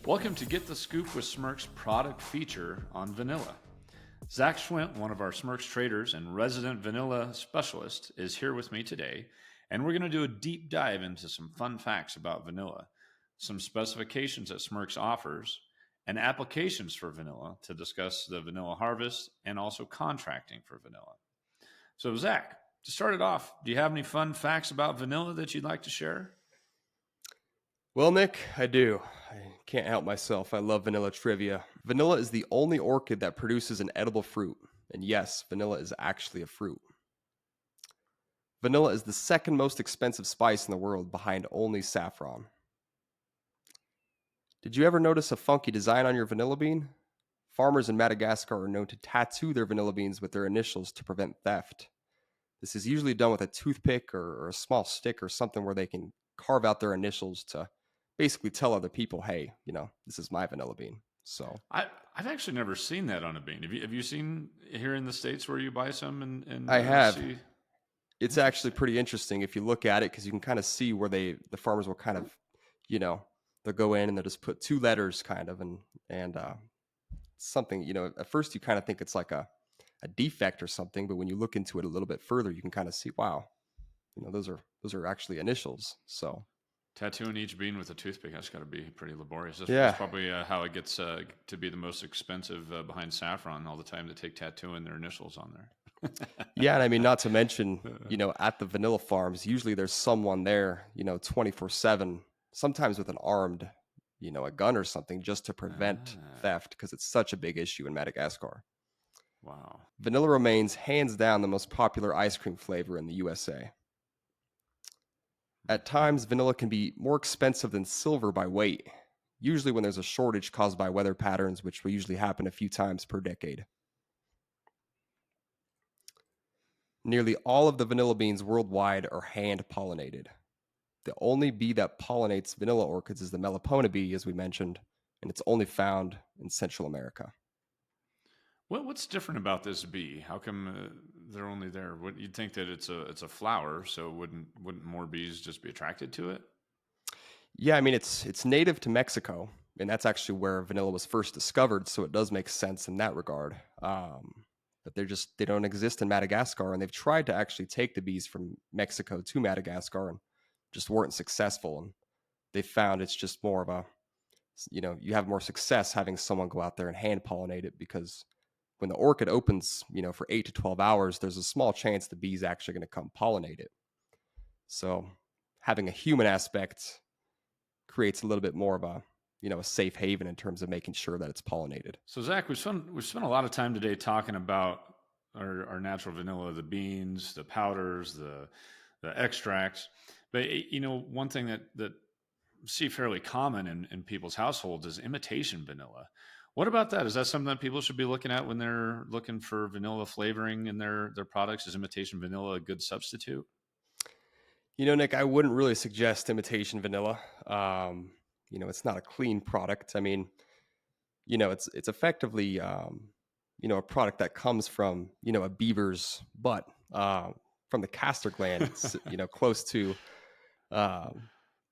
Welcome to Get the Scoop with Smirk's product feature on vanilla. Zach Schwindt, one of our Smirk's traders and resident vanilla specialist, is here with me today, and we're going to do a deep dive into some fun facts about vanilla, some specifications that Smirk's offers, and applications for vanilla to discuss the vanilla harvest and also contracting for vanilla. So, Zach, to start it off, do you have any fun facts about vanilla that you'd like to share? Well, Nick, I do. I can't help myself. I love vanilla trivia. Vanilla is the only orchid that produces an edible fruit. And yes, vanilla is actually a fruit. Vanilla is the second most expensive spice in the world behind only saffron. Did you ever notice a funky design on your vanilla bean? Farmers in Madagascar are known to tattoo their vanilla beans with their initials to prevent theft. This is usually done with a toothpick or a small stick or something where they can carve out their initials to basically tell other people, hey, this is my vanilla bean. So I've actually never seen that on a bean. Have you seen here in the States where you buy some and I have. see? It's actually pretty interesting if you look at it because you can kind of see where the farmers will kind of, they'll go in and they'll just put two letters kind of and something, at first you kind of think it's like a defect or something, but when you look into it a little bit further, you can kind of see, wow, those are actually initials. So Tattooing each bean with a toothpick, that's got to be pretty laborious. Yeah. That's probably how it gets to be the most expensive behind saffron all the time to take tattooing their initials on there. Yeah, and I mean, not to mention, at the vanilla farms, usually there's someone there, 24/7, sometimes with an armed, a gun or something just to prevent theft because it's such a big issue in Madagascar. Wow. Vanilla remains hands down the most popular ice cream flavor in the USA. At times, vanilla can be more expensive than silver by weight, usually when there's a shortage caused by weather patterns, which will usually happen a few times per decade. Nearly all of the vanilla beans worldwide are hand-pollinated. The only bee that pollinates vanilla orchids is the Melipona bee, as we mentioned, and it's only found in Central America. What's different about this bee? How come they're only there? You'd think that it's a flower, so wouldn't more bees just be attracted to it? Yeah, I mean, it's native to Mexico, and that's actually where vanilla was first discovered, so it does make sense in that regard. But they don't exist in Madagascar, and they've tried to actually take the bees from Mexico to Madagascar and just weren't successful. And they found it's just more of a, you have more success having someone go out there and hand pollinate it because when the orchid opens, for 8 to 12 hours, there's a small chance the bee's actually going to come pollinate it. So having a human aspect creates a little bit more of a, a safe haven in terms of making sure that it's pollinated. So Zach, we've spent a lot of time today talking about our natural vanilla, the beans, the powders, the extracts. But one thing that see fairly common in people's households is imitation vanilla. What about that? Is that something that people should be looking at when they're looking for vanilla flavoring in their products? Is imitation vanilla a good substitute? Nick, I wouldn't really suggest imitation vanilla. It's not a clean product. I mean, it's effectively, a product that comes from, a beaver's butt, from the castor gland, close to,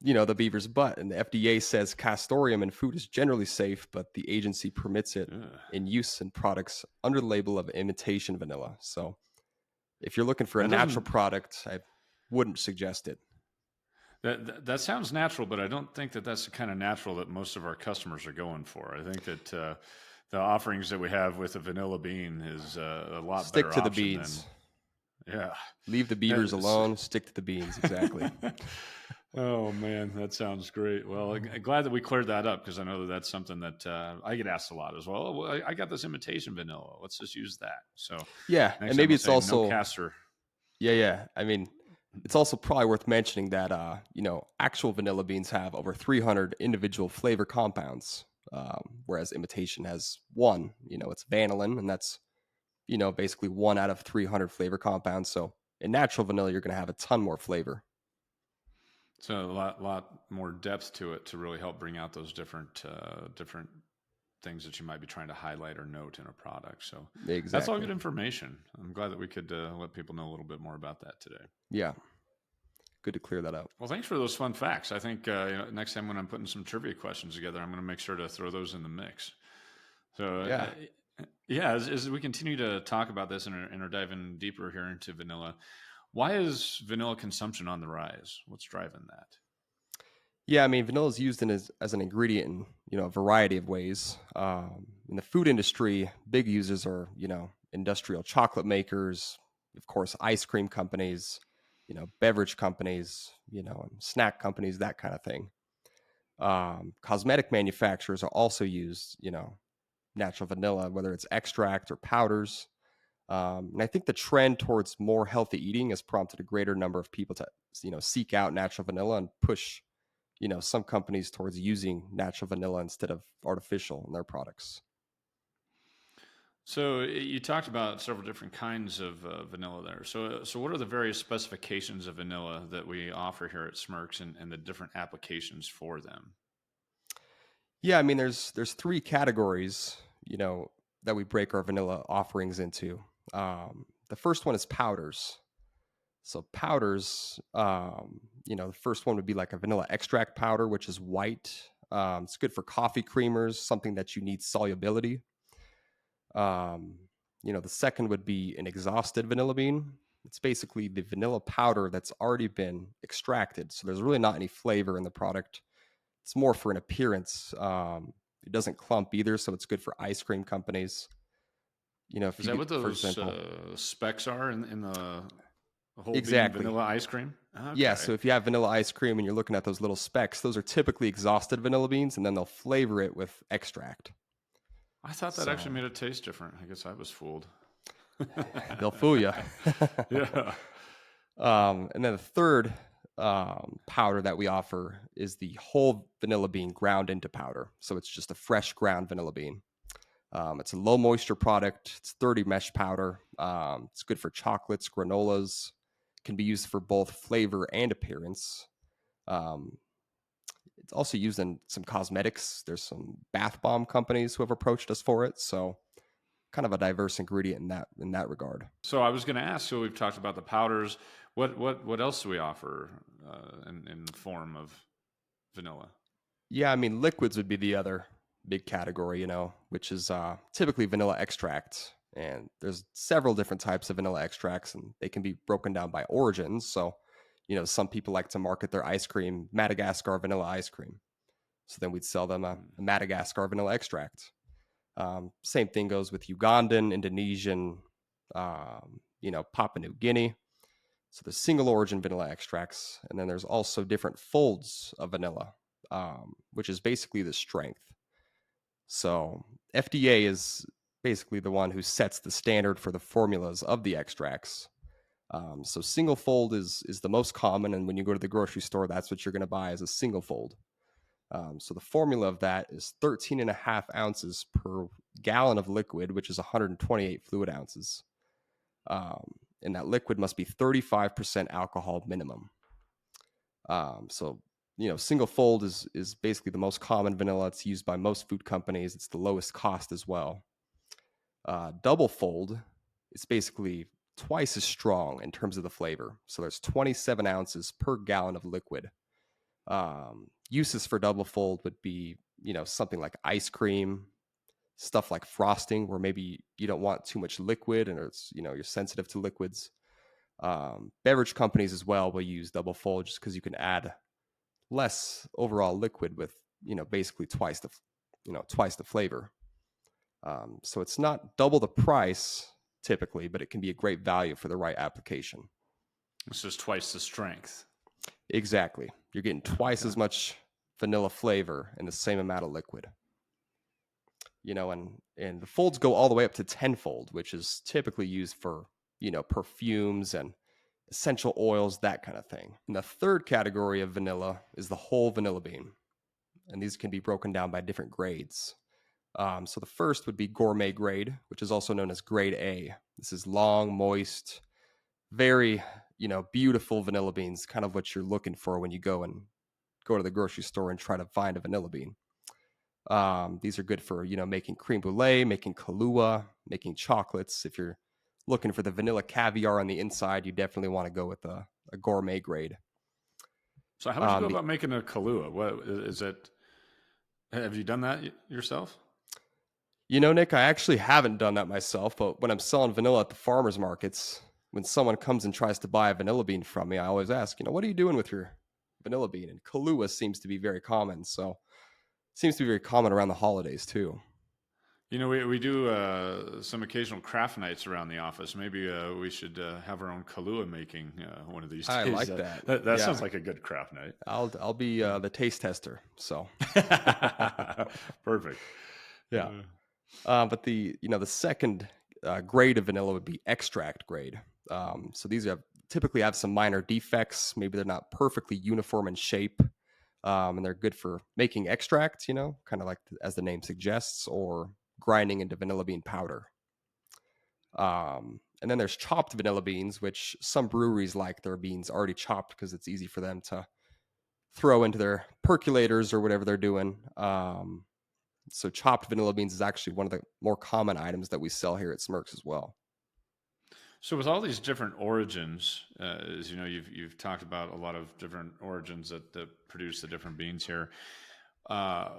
the beaver's butt. And the FDA says castoreum in food is generally safe, but the agency permits it in use in products under the label of imitation vanilla. So if you're looking for a natural product, I wouldn't suggest it. That sounds natural, but I don't think that that's the kind of natural that most of our customers are going for. I think that the offerings that we have with a vanilla bean is a lot Stick better to the option beans. Yeah. Leave the beavers alone. Stick to the beans. Exactly. Oh, man, that sounds great. Well, I'm glad that we cleared that up because I know that's something that I get asked a lot as well. Well, I got this imitation vanilla. Let's just use that. So yeah, and maybe it's also no castor. Yeah. I mean, it's also probably worth mentioning that actual vanilla beans have over 300 individual flavor compounds, whereas imitation has one. It's vanillin, and that's basically 1 out of 300 flavor compounds. So in natural vanilla, you're going to have a ton more flavor. So a lot more depth to it to really help bring out those different things that you might be trying to highlight or note in a product. So exactly. That's all good information. I'm glad that we could let people know a little bit more about that today. Yeah. good to clear that up. Well, thanks for those fun facts. I think next time when I'm putting some trivia questions together, I'm going to make sure to throw those in the mix. So, Yeah. yeah, as we continue to talk about this and are diving deeper here into vanilla, why is vanilla consumption on the rise? What's driving that? Yeah, I mean, vanilla is used as an ingredient in a variety of ways. In the food industry, big users are industrial chocolate makers, of course, ice cream companies, beverage companies, and snack companies, that kind of thing. Cosmetic manufacturers are also used, natural vanilla, whether it's extract or powders. And I think the trend towards more healthy eating has prompted a greater number of people to, seek out natural vanilla and push some companies towards using natural vanilla instead of artificial in their products. So you talked about several different kinds of vanilla there. So what are the various specifications of vanilla that we offer here at Smirks and the different applications for them? Yeah, I mean, there's three categories, that we break our vanilla offerings into. The first one is powders. So powders, the first one would be like a vanilla extract powder, which is white. It's good for coffee creamers, something that you need solubility. Um, the second would be an exhausted vanilla bean. It's basically the vanilla powder that's already been extracted. So there's really not any flavor in the product. It's more for an appearance. It doesn't clump either, so it's good for ice cream companies. If Is you that get, what for those example, specs are in the whole bean exactly. vanilla ice cream? Yeah, Okay. so if you have vanilla ice cream and you're looking at those little specks, those are typically exhausted vanilla beans, and then they'll flavor it with extract. I thought that actually So made it taste different. I guess I was fooled. they'll fool you. Yeah. And then the third powder that we offer is the whole vanilla bean ground into powder. So it's just a fresh ground vanilla bean. It's a low moisture product. It's 30 mesh powder. It's good for chocolates, granolas. Can be used for both flavor and appearance. Um, it's also used in some cosmetics. There's some bath bomb companies who have approached us for it. So kind of a diverse ingredient in that regard. So I was going to ask. So we've talked about the powders. What else do we offer in the form of vanilla? Yeah, I mean, liquids would be the other big category, which is typically vanilla extract. And there's several different types of vanilla extracts, and they can be broken down by origins. So, some people like to market their ice cream Madagascar vanilla ice cream. So then we'd sell them a Madagascar vanilla extract. Same thing goes with Ugandan, Indonesian, Papua New Guinea. So the single origin vanilla extracts, and then there's also different folds of vanilla, which is basically the strength. So FDA is basically the one who sets the standard for the formulas of the extracts. So single fold is the most common, and when you go to the grocery store, that's what you're going to buy as a single fold. So the formula of that is 13 and a half ounces per gallon of liquid, which is 128 fluid ounces. And that liquid must be 35% alcohol minimum. So, single fold is basically the most common vanilla. It's used by most food companies. It's the lowest cost as well. Double fold is basically twice as strong in terms of the flavor. So there's 27 ounces per gallon of liquid. Uses for double fold would be, something like ice cream, stuff like frosting, where maybe you don't want too much liquid and it's, you're sensitive to liquids. Beverage companies as well will use double fold just because you can add less overall liquid with, basically twice the flavor. So it's not double the price typically, but it can be a great value for the right application. It's just twice the strength. Exactly. You're getting twice Okay. as much vanilla flavor in the same amount of liquid. And the folds go all the way up to tenfold, which is typically used for, perfumes and essential oils, that kind of thing. And the third category of vanilla is the whole vanilla bean. And these can be broken down by different grades. So the first would be gourmet grade, which is also known as grade A. This is long, moist, very, beautiful vanilla beans, kind of what you're looking for when you go to the grocery store and try to find a vanilla bean. These are good for, making creme brulee, making Kahlua, making chocolates. If you're looking for the vanilla caviar on the inside, you definitely want to go with a gourmet grade. So how would you go Um, the about making a Kahlua? What is it? Have you done that yourself? Nick, I actually haven't done that myself, but when I'm selling vanilla at the farmers markets, when someone comes and tries to buy a vanilla bean from me, I always ask, what are you doing with your vanilla bean? And Kahlua seems to be very common. So it seems to be very common around the holidays too. We do some occasional craft nights around the office. Maybe we should have our own Kahlua making one of these I days. like that. That sounds Yeah. like a good craft night. I'll be the taste tester. So Perfect. yeah. But the second grade of vanilla would be extract grade. So these typically have some minor defects. Maybe they're not perfectly uniform in shape, and they're good for making extract. Kind of like as the name suggests, or grinding into vanilla bean powder. And then there's chopped vanilla beans, which some breweries like their beans already chopped because it's easy for them to throw into their percolators or whatever they're doing. So chopped vanilla beans is actually one of the more common items that we sell here at Smirks as well. So with all these different origins, as you know, you've talked about a lot of different origins that produce the different beans here. Uh,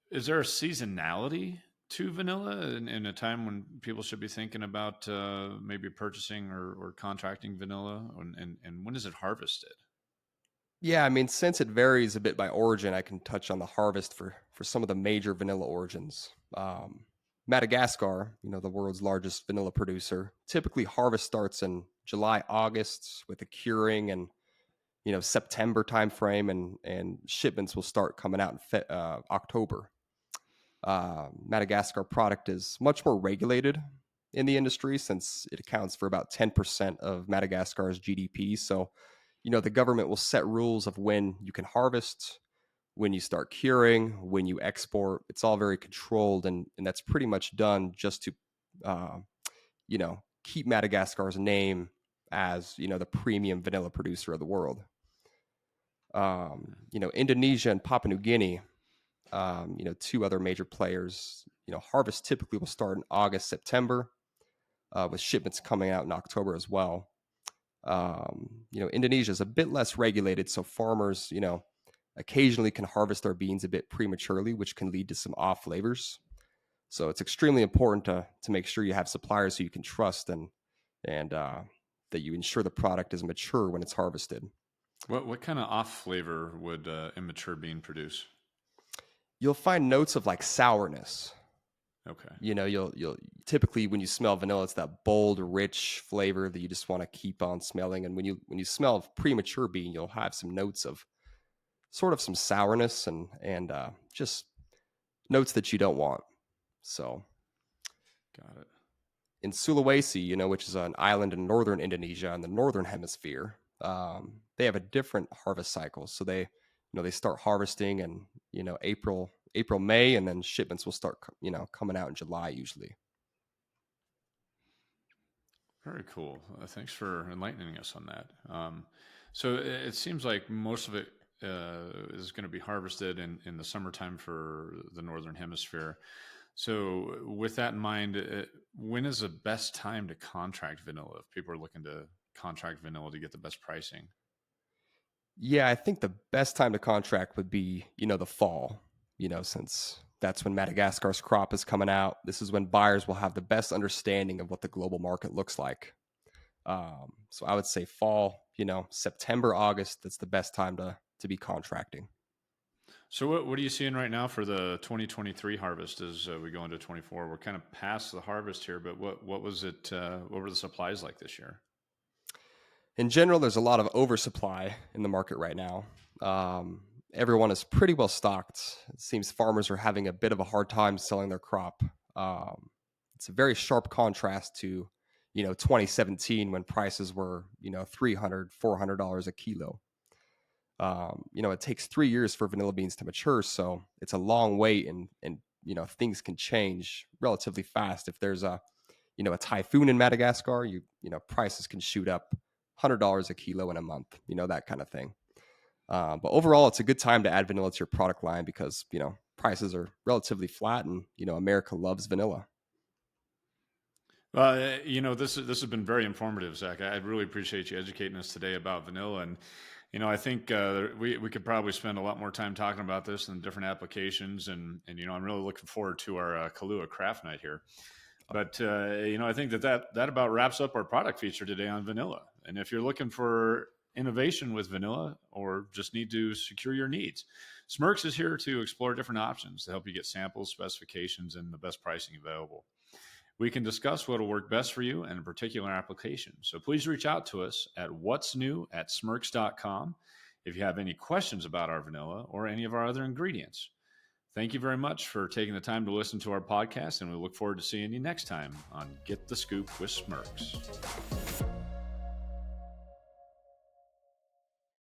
is there a seasonality to vanilla in a time when people should be thinking about maybe purchasing or contracting vanilla? And when is it harvested? Yeah, I mean, since it varies a bit by origin, I can touch on the harvest for some of the major vanilla origins. Madagascar, the world's largest vanilla producer, typically harvest starts in July, August with the curing and September timeframe, and shipments will start coming out in October. Madagascar product is much more regulated in the industry since it accounts for about 10% of Madagascar's GDP. So, the government will set rules of when you can harvest, when you start curing, when you export. It's all very controlled, and that's pretty much done just to, keep Madagascar's name as, the premium vanilla producer of the world. Indonesia and Papua New Guinea, two other major players. Harvest typically will start in August, September, with shipments coming out in October as well. Indonesia is a bit less regulated, so farmers, occasionally can harvest their beans a bit prematurely, which can lead to some off flavors. So it's extremely important to make sure you have suppliers who you can trust and that you ensure the product is mature when it's harvested. What kind of off flavor would immature bean produce? You'll find notes of like sourness. Okay. You'll typically when you smell vanilla, it's that bold, rich flavor that you just want to keep on smelling. And when you smell premature bean, you'll have some notes of sort of some sourness and just notes that you don't want. So, Got it. in Sulawesi, which is an island in northern Indonesia in the northern hemisphere, they have a different harvest cycle. So they start harvesting in April, May, and then shipments will start coming out in July usually. Very cool. Thanks for enlightening us on that. So it seems like most of it is going to be harvested in the summertime for the Northern Hemisphere. So with that in mind, when is the best time to contract vanilla if people are looking to contract vanilla to get the best pricing? Yeah, I think the best time to contract would be, the fall, since that's when Madagascar's crop is coming out. This is when buyers will have the best understanding of what the global market looks like. So I would say fall, September, August, that's the best time to be contracting. So what are you seeing right now for the 2023 harvest as we go into 24? We're kind of past the harvest here, but what was it? What were the supplies like this year? In general, there's a lot of oversupply in the market right now. Everyone is pretty well stocked. It seems farmers are having a bit of a hard time selling their crop. It's a very sharp contrast to, 2017 when prices were, $300, $400 a kilo. It takes 3 years for vanilla beans to mature, so it's a long wait, and things can change relatively fast. If there's a typhoon in Madagascar, prices can shoot up $100 a kilo in a month, that kind of thing. But overall, it's a good time to add vanilla to your product line because prices are relatively flat, and America loves vanilla. This has been very informative, Zach. I really appreciate you educating us today about vanilla, and I think we could probably spend a lot more time talking about this and different applications, and I'm really looking forward to our Kahlua Craft Night here. But I think that about wraps up our product feature today on vanilla. And if you're looking for innovation with vanilla or just need to secure your needs, Smirks is here to explore different options to help you get samples, specifications, and the best pricing available. We can discuss what will work best for you in a particular application. So please reach out to us at whatsnew@smirks.com if you have any questions about our vanilla or any of our other ingredients. Thank you very much for taking the time to listen to our podcast, and we look forward to seeing you next time on Get the Scoop with Smirks.